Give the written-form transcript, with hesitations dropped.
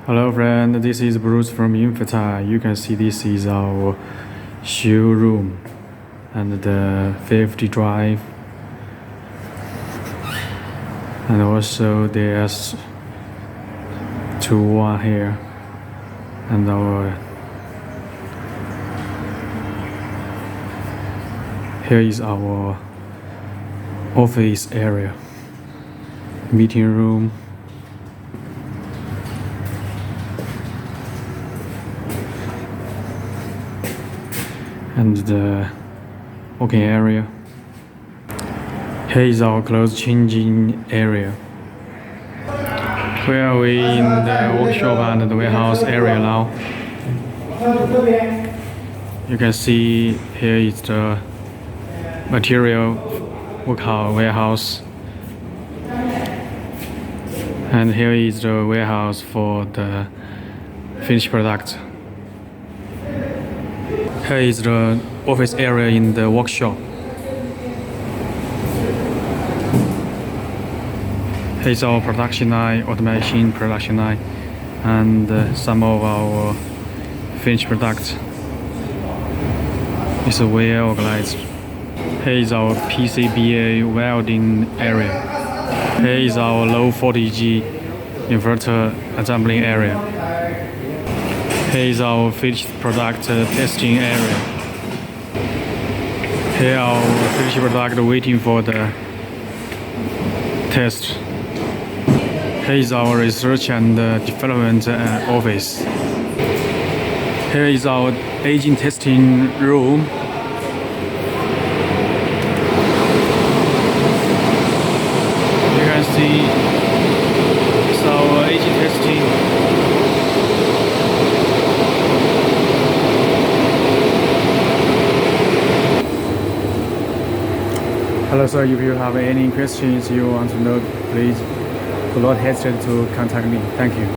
Hello friend, this is Bruce from Invtar. You can see this is our showroom and the 50 drive, and also there's 2-1 here, and here is our office area, meeting room, and the working area. Here is our clothes changing area. Where are we in the workshop and the warehouse area now? You can see here is the material warehouse, and here is the warehouse for the finished product. Here is the office area in the workshop. Here is our production line, automation production line, and some of our finished products. It's well organized. Here is our PCBA welding area. Here is our low voltage inverter assembling area. Here is our finished product testing area. Here our finished product waiting for the test. Here is our research and development office. Here is our agent testing room. You can see it's our agent testing. Hello sir, if you have any questions you want to know, please do not hesitate to contact me. Thank you.